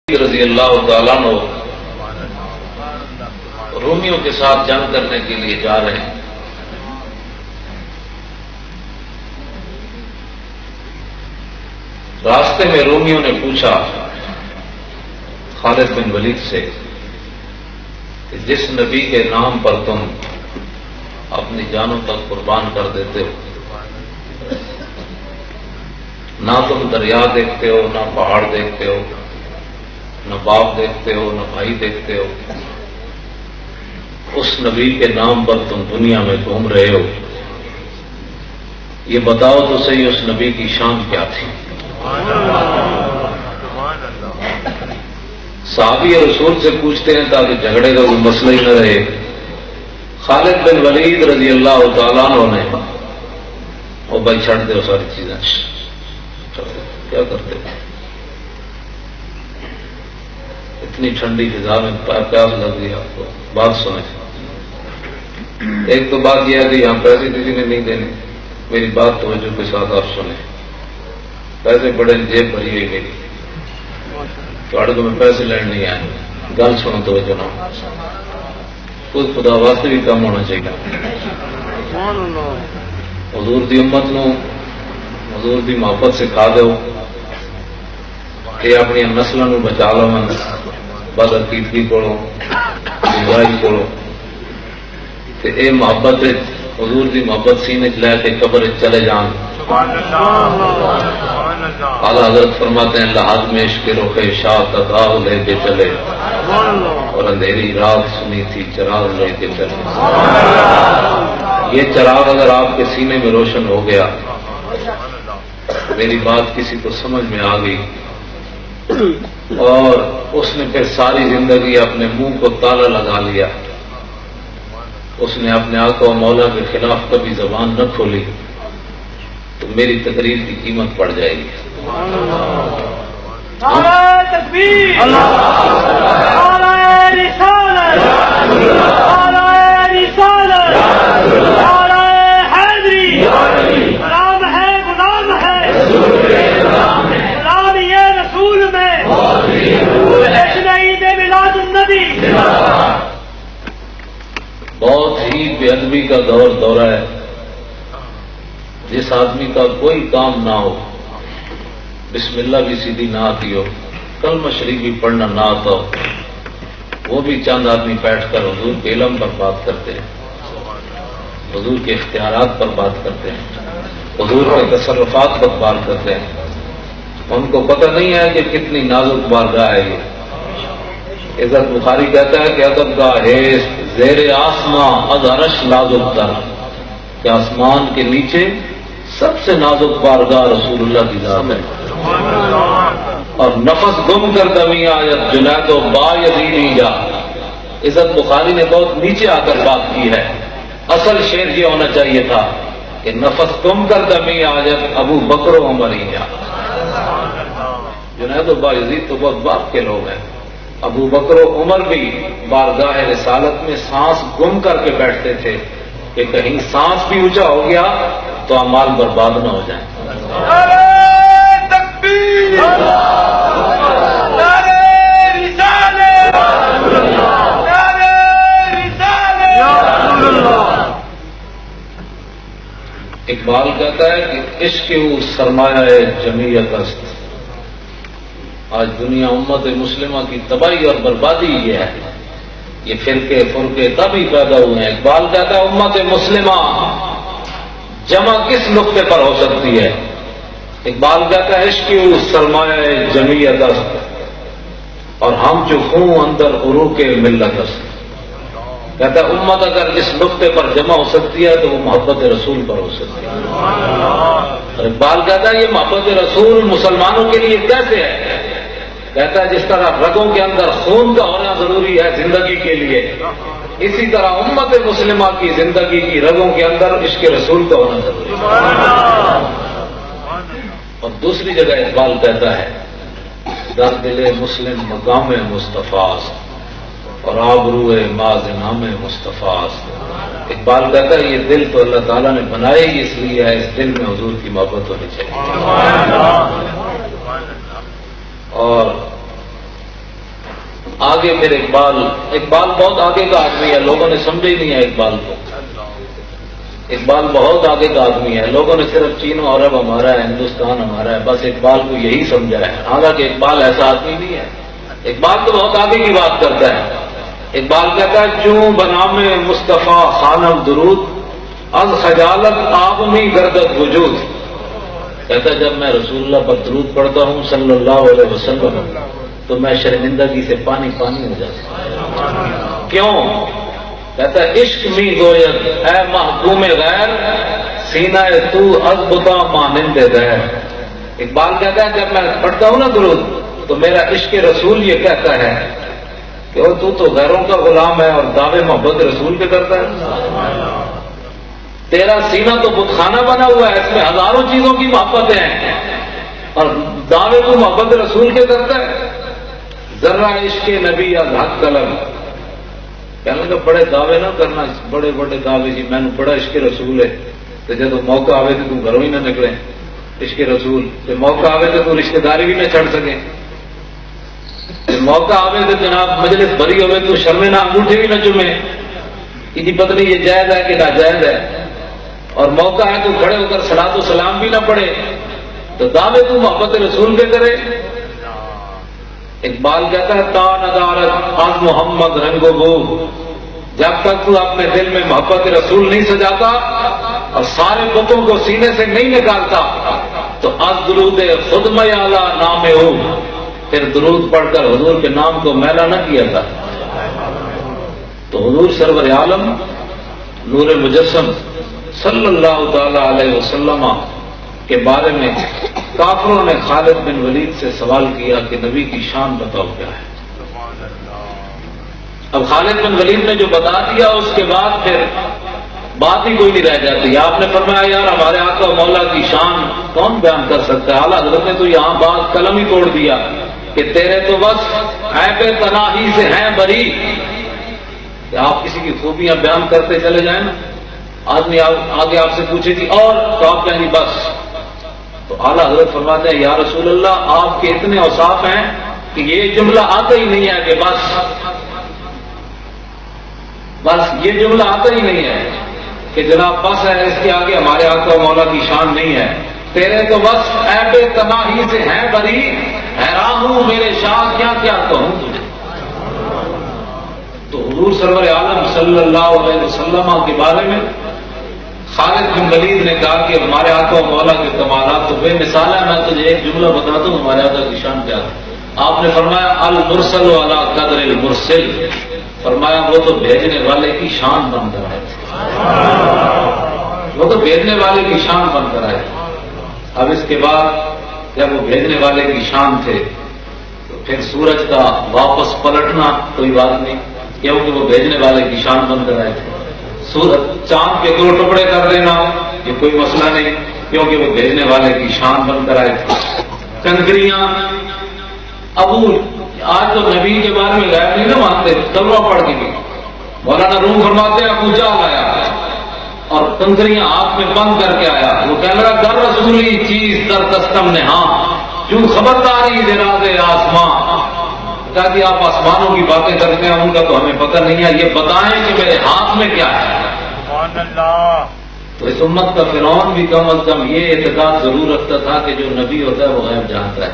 رضی اللہ تعالیٰ عنہ رومیوں کے ساتھ جنگ کرنے کے لیے جا رہے ہیں۔ راستے میں رومیوں نے پوچھا خالد بن ولید سے کہ جس نبی کے نام پر تم اپنی جانوں تک قربان کر دیتے ہو، نہ تم دریا دیکھتے ہو، نہ پہاڑ دیکھتے ہو، نہ باپ دیکھتے ہو، نہ بھائی دیکھتے ہو، اس نبی کے نام پر تم دنیا میں گھوم رہے ہو، یہ بتاؤ تو صحیح اس نبی کی شان کیا تھی؟ صحابی رسول سے پوچھتے ہیں تاکہ جھگڑے کا کوئی مسئلہ ہی نہ رہے۔ خالد بن ولید رضی اللہ تعالیٰ عنہ نے وہ بھائی چھڑ دے ساری چیزیں، کیا کرتے ہو؟ اتنی ٹھنڈی فضا میں پیاس لگ گئی آپ کو، بات سنیں۔ ایک تو بات یہ ہے کہ یہاں پیسے کسی نے نہیں دینے، میری بات توجہ کے ساتھ آپ سنیں۔ پیسے بڑے جیب بھری ہوئی میری، تھوڑے کو میں پیسے لین نہیں آئے، گل سنو توجہ نہ، خود خدا واسطے بھی کم ہونا چاہیے۔ حضور دی امت نو حضور دی محبت سکھا دو کہ اپنی نسلوں بچا لو، بدعقیدگی کرو، برائی کرو، کہ اے محبت حضور دی محبت سینے لے کے قبر چلے جان۔ اعلیٰ حضرت فرماتے ہیں لحاظ میں عشق رخ شاہ تداو لے کے چلے، اور اندھیری رات سنی تھی چراغ لے کے چلے۔ یہ چراغ اگر آپ کے سینے میں روشن ہو گیا، میری بات کسی کو سمجھ میں آ گئی، اور اس نے پھر ساری زندگی اپنے منہ کو تالا لگا لیا، اس نے اپنے آقا و مولا کے خلاف کبھی زبان نہ کھولی، تو میری تقریر کی قیمت پڑ جائے گی۔ نعرہ تکبیر، نعرہ رسالت، نعرہ رسالت، نعرہ حیدری، غلام ہے غلام ہے، غلام یہ رسول میں جشن عید میلاد النبی۔ بہت ہی بے ادبی کا دورہ ہے، جس آدمی کا کوئی کام نہ ہو، بسم اللہ بھی سیدھی نہ آتی ہو، کلمہ شریف بھی پڑھنا نہ آتا ہو، وہ بھی چند آدمی بیٹھ کر حضور کے علم پر بات کرتے ہیں، حضور کے اختیارات پر بات کرتے ہیں، حضور کے تصرفات پر بات کرتے ہیں۔ ان کو پتہ نہیں ہے کہ کتنی نازک بارگاہ ہے یہ۔ عزت بخاری کہتا ہے کہ ادب کا حیث زیر آسماں از عرش نازک تر، کہ آسمان کے نیچے سب سے نازک بارگاہ رسول اللہ کی ذات ہے۔ اور نفس گم کر دمی آیت جنید و با یزیدی جا، عزت بخاری نے بہت نیچے آ کر بات کی ہے۔ اصل شعر یہ ہونا چاہیے تھا کہ نفس گم کر دمی آیت ابو بکر و عمر ہی جا۔ جنید و با یزید تو بہت باپ کے لوگ ہیں، ابو بکر و عمر بھی بارگاہ رسالت میں سانس گم کر کے بیٹھتے تھے کہ کہیں سانس بھی اونچا ہو گیا تو اعمال برباد نہ ہو جائیں۔ نعرہ تکبیر، نعرہ رسالت، نعرہ رسالت۔ اقبال کہتا ہے کہ عشق وہ سرمایہ جمعیت است۔ آج دنیا امت مسلمہ کی تباہی اور بربادی یہ ہے، یہ فرقے تبھی پیدا ہوئے ہیں۔ اقبال کہتا ہے امت مسلمہ جمع کس نقطے پر ہو سکتی ہے؟ اقبال کہتا ہے عشق وہ سرمایہ جمعیت است، اور ہم جو خون اندر عروق ملت است۔ کہتا ہے امت اگر اس نقطے پر جمع ہو سکتی ہے تو وہ محبت رسول پر ہو سکتی ہے۔ اور اقبال کہتا ہے یہ محبت رسول مسلمانوں کے لیے کیسے ہے؟ کہتا ہے جس طرح رگوں کے اندر خون کا ہونا ضروری ہے زندگی کے لیے، اسی طرح امت مسلمہ کی زندگی کی رگوں کے اندر عشق رسول کا ہونا ضروری ہے۔ اور دوسری جگہ اقبال کہتا ہے در دل مسلم مقام مصطفیٰ اور آبرو ماز نام مصطفیٰ۔ اقبال کہتا ہے یہ دل تو اللہ تعالیٰ نے بنائے ہی اس لیے ہے، اس دل میں حضور کی محبت ہونی چاہیے۔ اور آگے پھر اقبال بہت آگے کا آدمی ہے، لوگوں نے سمجھا ہی نہیں ہے اقبال کو. اقبال بہت آگے کا آدمی ہے، لوگوں نے صرف چین اور عرب ہمارا ہے، ہندوستان ہمارا ہے، بس اقبال کو یہی سمجھا ہے. حالانکہ اقبال ایسا آدمی نہیں ہے. اقبال تو بہت آگے کی بات کرتا ہے. اقبال کہتا ہے چوں بنام مصطفیٰ خانم درود از خجالت آب میں گردت وجود. کہتا ہے جب میں رسول اللہ پر درود پڑھتا ہوں صلی اللہ علیہ وسلم تو میں شرمندگی سے پانی پانی ہو جاتا ہوں. کیوں؟ کہتا ہے عشق میں گوید اے محکوم غیر سینہ تو از بتا مانند غیر. اقبال کہتا ہے جب میں پڑھتا ہوں نا درود تو میرا عشق رسول یہ کہتا ہے کہ وہ تو غیروں کا غلام ہے اور دعوے محبت رسول کے کرتا ہے. تیرا سینہ تو بت خانہ بنا ہوا ہے، اس میں ہزاروں چیزوں کی محبتیں ہیں اور دعوے کو محبت رسول کے کرتا ہے. ذرا عشق نبی از حق قلم. کہنے لگا بڑے دعوے نہ کرنا، بڑے بڑے دعوے جی میں نے بڑا عشق رسول ہے تو جب موقع آوے تو تم گھروں ہی نہ نکلے. عشق رسول تو موقع آوے تو تم رشتے داری بھی نہ چھڑ سکے. موقع آوے تو جناب مجلس بھری ہوئے تو شرمے نہ انگوٹھے بھی نہ چومے کہ جی پتہ نہیں یہ جائز ہے کہ ناجائز ہے. اور موقع ہے تو کھڑے ہو کر صلاۃ و سلام بھی نہ پڑھے تو دعوے تو محبت رسول کے کرے. اقبال کہتا ہے تا ندارت از محمد رنگ و بو. جب تک تو اپنے دل میں محبت رسول نہیں سجاتا اور سارے بتوں کو سینے سے نہیں نکالتا تو از درود خود میں اعلیٰ نام ہو. پھر درود پڑھ کر حضور کے نام کو میلا نہ کیا تھا. تو حضور سرور عالم نور مجسم صلی اللہ تعالی علیہ وسلم کے بارے میں کافروں نے خالد بن ولید سے سوال کیا کہ نبی کی شان بتاؤ کیا ہے. اب خالد بن ولید نے جو بتا دیا اس کے بعد پھر بات ہی کوئی نہیں رہ جاتی. آپ نے فرمایا یار ہمارے آقا مولا کی شان کون بیان کر سکتا ہے. اعلیٰ حضرت نے تو یہاں بات قلم ہی توڑ دیا کہ تیرے تو بس عیب تناہی سے ہیں بری. کہ آپ کسی کی خوبیاں بیان کرتے چلے جائیں نا، آدمی آگے آپ سے پوچھے گی اور تو آپ کہیں گی بس. تو اعلیٰ حضرت فرماتے ہیں یا رسول اللہ آپ کے اتنے اوصاف ہیں کہ یہ جملہ آتا ہی نہیں ہے کہ بس یہ جملہ آتا ہی نہیں ہے کہ جناب بس ہے، اس کے آگے ہمارے آقا مولا کی شان نہیں ہے. تیرے تو بس عیب تناہی سے ہیں بری، حیران ہوں میرے شاہ کیا کیا کہوں تجھے. تو حضور سرور عالم صلی اللہ علیہ وسلم کے بارے میں خالد بن ولید نے کہا کہ ہمارے آقا مولا کے کمالات تو بے مثال ہے. میں تجھے ایک جملہ بتاتا ہوں ہمارے آقا کی شان کیا ہے. آپ نے فرمایا المرسل علی قدر المرسل. فرمایا وہ تو بھیجنے والے کی شان بن کر آئے تھے، وہ تو بھیجنے والے کی شان بن کر آئے. اب اس کے بعد جب وہ بھیجنے والے کی شان تھے تو پھر سورج کا واپس پلٹنا کوئی بات نہیں کیونکہ وہ بھیجنے والے کی شان بن کر آئے تھے. سورج چاند کے 2 ٹکڑے کر دینا یہ کوئی مسئلہ نہیں کیونکہ وہ بھیجنے والے کی شان بن کر آئے تھے. کنکریاں ابو آج تو نبی کے بارے میں غیب نہیں نہ مانتے، کلمہ پڑھ کے بھی مولانا روم فرماتے ہیں ابو جہل آیا اور کنکریاں ہاتھ میں بند کر کے آیا. وہ کہنے لگا در رسولی چیز در دستم نے ہاں کیوں خبرداری دراز آسمان. کہا کہ آپ آسمانوں کی باتیں کرتے ہیں ان کا تو ہمیں پتہ نہیں ہے، یہ بتائیں کہ میرے ہاتھ میں کیا ہے. سبحان اللہ. تو اس امت کا فرعون بھی کم از کم یہ اعتقاد ضرور رکھتا تھا کہ جو نبی ہوتا ہے وہ غیب جانتا ہے.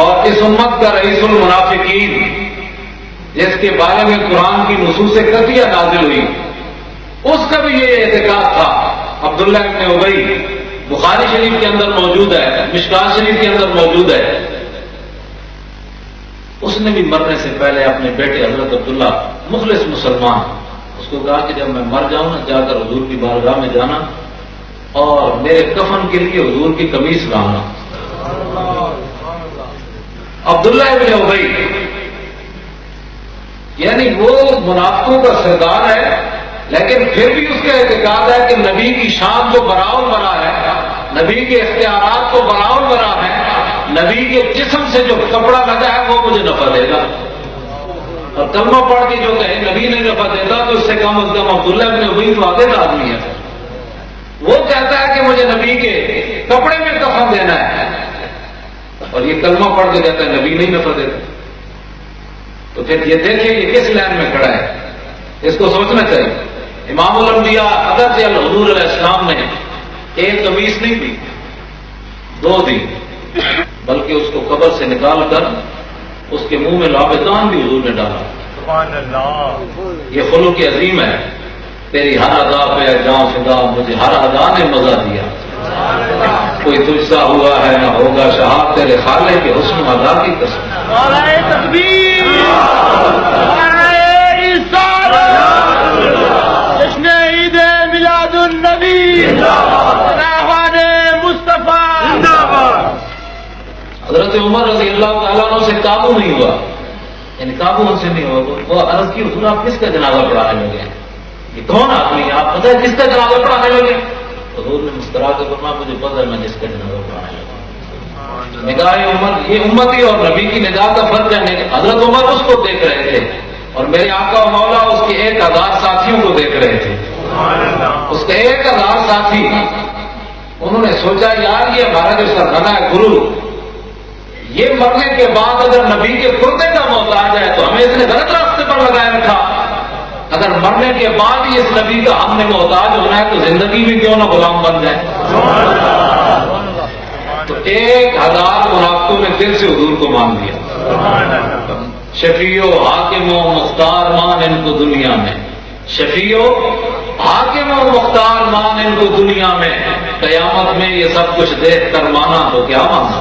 اور اس امت کا رئیس المنافقین جس کے بارے میں قرآن کی نصوص قطعیہ نازل ہوئی اس کا بھی یہ اعتقاد تھا. عبداللہ ابن ابی بخاری شریف کے اندر موجود ہے، مشکات شریف کے اندر موجود ہے. اس نے بھی مرنے سے پہلے اپنے بیٹے حضرت عبداللہ مخلص مسلمان اس کو کہا کہ جب میں مر جاؤں نا جا کر حضور کی بارگاہ میں جانا اور میرے کفن کے لیے حضور کی قمیص لانا. عبداللہ ابن ابی یعنی وہ منافقوں کا سردار ہے لیکن پھر بھی اس کا اعتقاد ہے کہ نبی کی شان تو براؤ برا ہے، نبی کے اختیارات تو براؤ برا ہے، نبی کے جسم سے جو کپڑا لگا ہے وہ مجھے نفع دے گا. اور کلمہ پڑھ کے جو کہے نبی نہیں نفع دیتا تو اس سے کم از کم عبداللہ ابن ابی تو عادل آدمی ہے. وہ کہتا ہے کہ مجھے نبی کے کپڑے میں کفن دینا ہے. اور اور یہ کلمہ پڑھ کے کہتا ہے نبی نہیں نفرت دیتا، تو پھر یہ دیکھیں یہ کس لائن میں کھڑا ہے، اس کو سوچنا چاہیے۔ امام الانبیاء اگرچہ حضور علیہ السلام نے ایک قمیص نہیں دی، 2 دی، بلکہ اس کو قبر سے نکال کر اس کے منہ میں لابدان بھی حضور نے ڈالا۔ سبحان اللہ، یہ خلق عظیم ہے۔ تیری ہر ادا پہ جاؤں فدا، مجھے ہر ادا نے مزہ دیا، کوئی تجھ سا ہوا ہے نہ ہوگا شہاب، تیرے خالے کے حسن ادا کی قسم۔ نعرہ تکبیر، نعرہ رسالت، جشن عید میلاد النبی، رحمان مصطفیٰ۔ حضرت عمر رضی اللہ تعالیٰ عنہ سے قابو نہیں ہوا، یعنی قابو ان سے نہیں ہوا۔ وہ عرض کی حضور آپ کس کا جنازہ پڑھانے لگے ہیں؟ یہ کون آدمی ہے؟ آپ پتہ ہے کس کا جنازہ پڑھانے لگے؟ حضور نے مسکرا کے فرمایا مجھے پتہ ہے میں جس کا جنازہ پڑھانے لگا۔ نگاہ عمر، یہ امتی اور نبی کی نگاہ کا فرق ہے۔ حضرت عمر اس کو دیکھ رہے تھے اور میرے آقا و مولا اس کے 1000 ساتھیوں کو دیکھ رہے تھے۔ اس کے 1000 ساتھی، انہوں نے سوچا یار یہ ہمارا جو سرخانہ ہے گرو، یہ مرنے کے بعد اگر نبی کے کردے کا محتاج ہے تو ہمیں اس نے غلط راستے پر لگائے رکھا۔ اگر مرنے کے بعد ہی اس نبی کا ہم نے محتاج ہونا ہے تو زندگی میں کیوں نہ غلام بن جائے۔ تو 1000 منافقوں نے دل سے حضور کو مان لیا۔ شفیع و حاکم و مختار مان ان کو دنیا میں، شفیع و حاکم و مختار مان ان کو دنیا میں، قیامت میں یہ سب کچھ دیکھ کر مانا تو کیا مانا۔